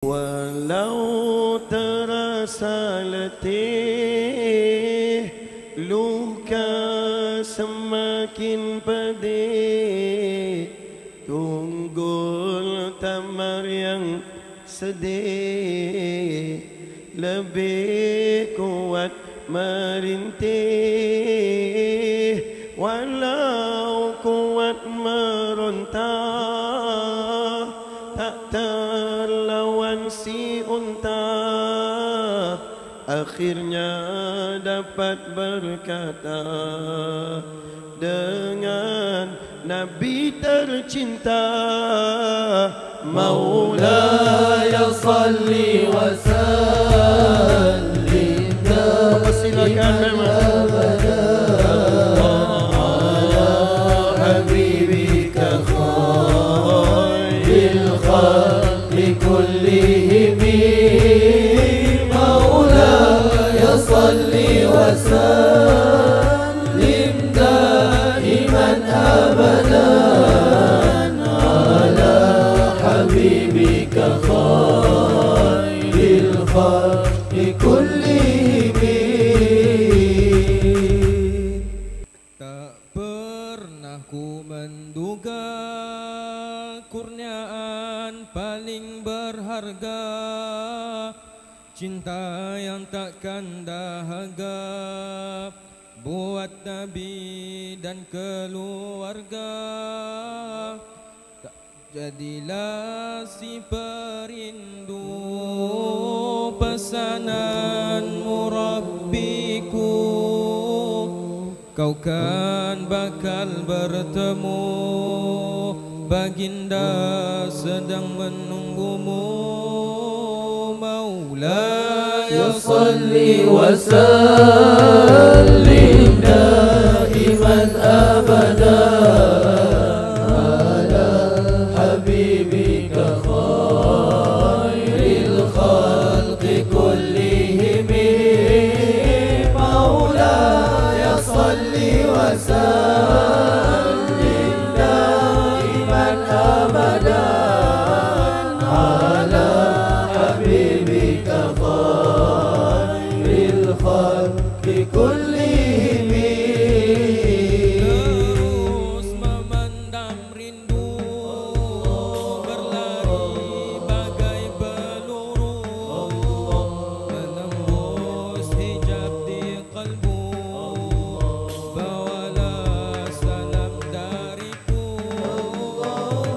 Walau terasa letih, luka semakin pedih, tunggul tamar yang sedih, lebih kuat merintih. Walau kuat meronta, tak terlawan si unta, akhirnya dapat berkata dengan Nabi tercinta, Maulaya salli wa sallim da'iman abada ala habibika khairil khalqi kullihim. Maulaya salli wa sallim da'iman abadan ala habibika khairil khalqi kullihim. Tak pernah ku menduga kurniaan paling berharga, cinta yang takkan dahaga buat Nabi dan keluarga. Tak jadilah si perindu pesanan murabbiku, kau kan bakal bertemu, baginda sedang menunggumu. Maulaya salli wa sallim da'iman abadan ala habibika khairil khalqi kullihim. Maulaya salli wa sallim da'iman abadan ala habibika khairil khalqi kullihim. Terus memendam rindu, berlari bagai peluru, menembus hijab di kalbu. Bawalah salam dariku,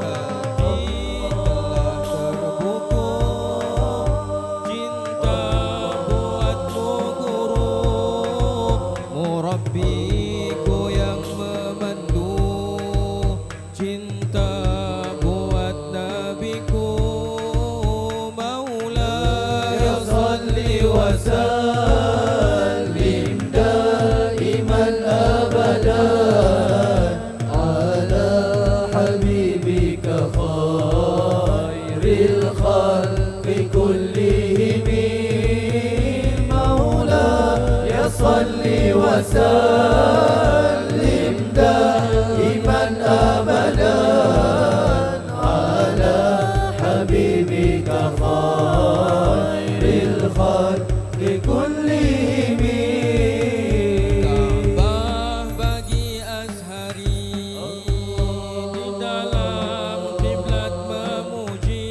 hati telah terbuku, cinta buatmu guru, murabbiku yang memandu, cinta buat nabiku. Maulaya salli wa sallim da'iman abadan ala habibika khairil khalqi kullihim. Maulaya salli wa sallim da'iman abadan ala habibika khairil khalqi kullihim. Ka'bah bagi Azhari di dalam kiblat memuji,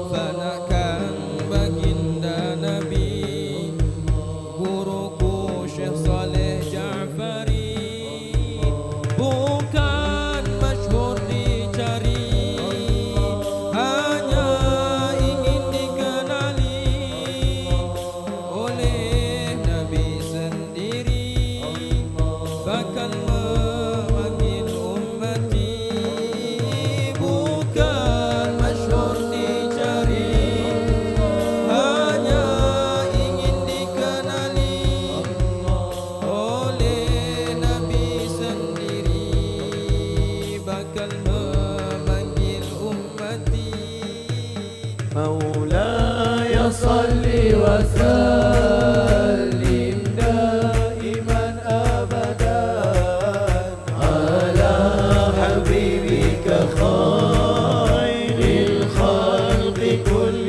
fanakan baginda Nabi, guruku Syekh Saleh Ja'fari. Bukan masyhur dicari, hanya ingin dikenali oleh Nabi sendiri, bakal memanggil ummati. Bukan masyhur dicari, hanya ingin dikenali oleh Nabi sendiri, bakal memanggil ummati. Maulaya salli wa sallim da'iman abadan ala habibika khairil khalqi kullihim.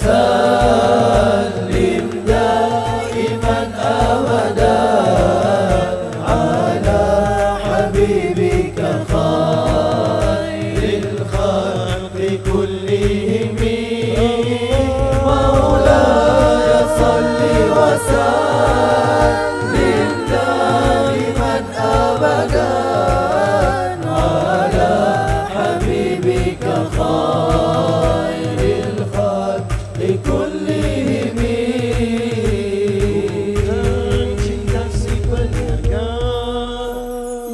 وسلم دائما أبدا على حبيبك خير الخلق كلهم مولاي صل وسلم دائما أبدا على حبيبك خير الخلق كلهم. Cinta si penjaga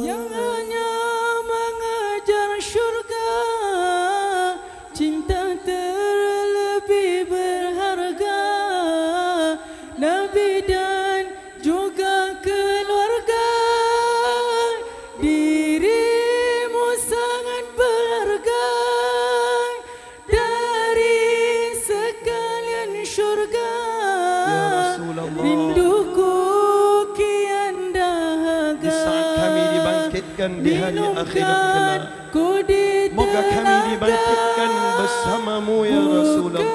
yang hanya mengejar syurga, cinta terlebih berharga, Nabi dan juga keluarga. Dirimu sangat berharga dari sekalian syurga. Ya Rasulullah, Rinduku kian dahaga. di saat kami dibangkitkan di hari akhirat kelak, moga kami dibangkitkan bersamamu ya Rasulullah.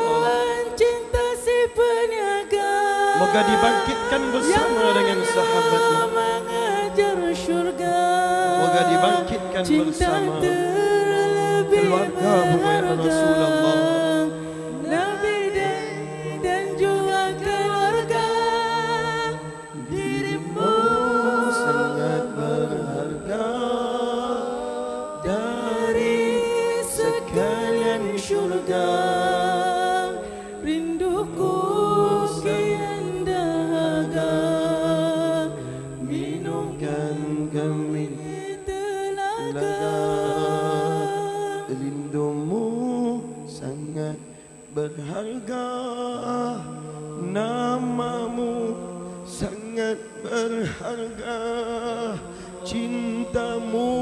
Cinta si penyaga, Moga dibangkitkan bersama dengan sahabatmu. mengejar syurga. Moga dibangkitkan bersama keluargamu ya Rasulullah. Nabi dan juga keluarga. Dirimu Sangat berharga dari sekalian syurga. rinduku kian dahaga. Minumkan kami telaga. rindumu sangat berharga, namamu sangat berharga, cintamu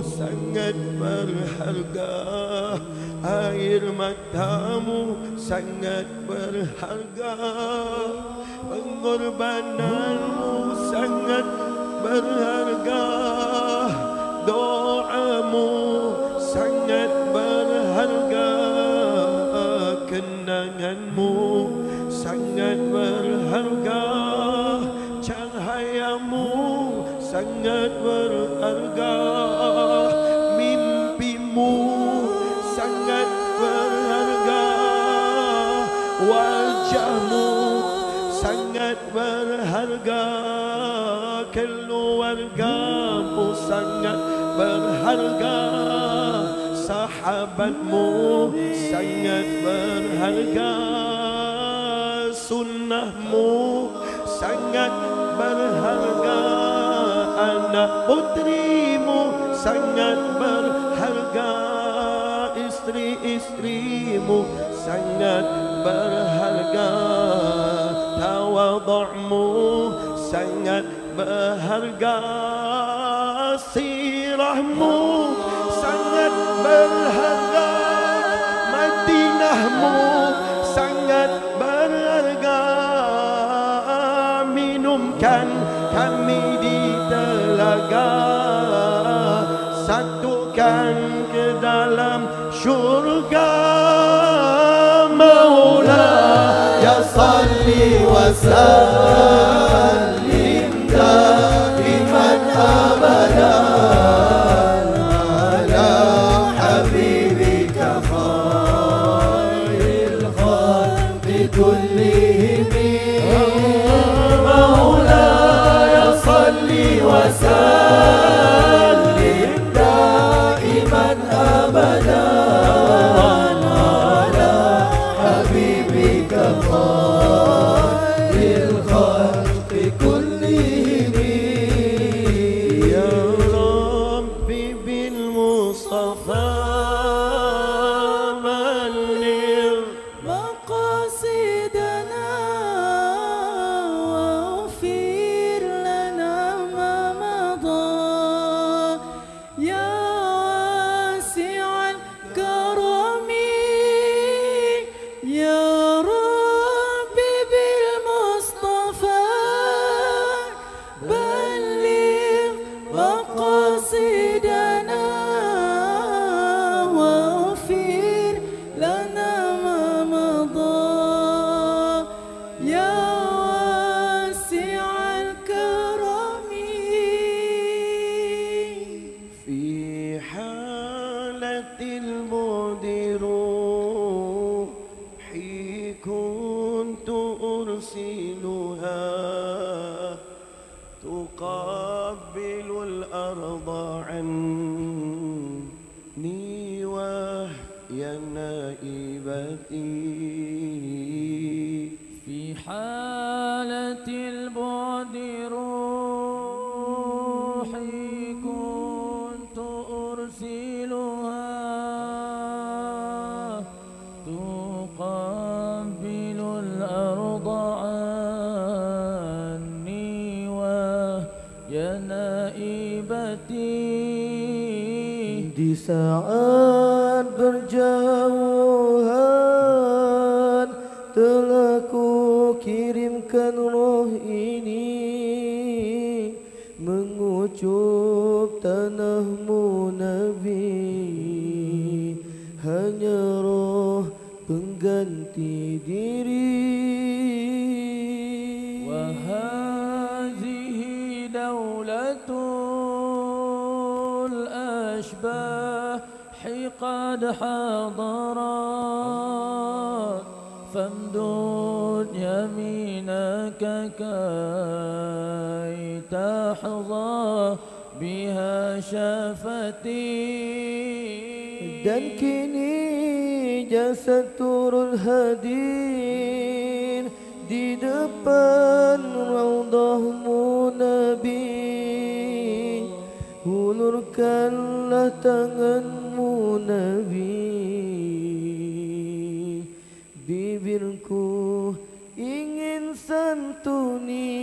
sangat berharga, air matamu sangat berharga, pengorbananmu sangat berharga, doamu sangat berharga, kenanganmu sangat berharga, cahayamu sangat berharga, mimpimu sangat berharga, wajahmu sangat berharga, keluargamu sangat berharga, sahabatmu sangat berharga, sunnahmu sangat berharga, anak putrimu sangat berharga, istri-istrimu sangat berharga, tawadhu'mu sangat berharga, sirahmu sangat berharga, Madinahmu sangat berharga. Minumkan kami di telaga, satukan ke dalam syurga. Maulaya Ya salli wa sallim daiman abadan ala habibika khairil khalqi kullihim. Maulaya salli wa sallim daiman abadan ala habibika khairil khalqi روحي كنت أرسلها تقبل الأرض عني وهي نائبتي. Di saat berjauhan telah ku kirimkan roh ini mengucup tanahmu Nabi, hanya roh pengganti diri. وهذه دولة الأشباح قد حضرت فامدد يمينك كي تحظى بها شفتي. Dan kini jasad turun hadir di depan raudahmu Nabi, hulurkanlah tanganmu Nabi, bibirku ingin santuni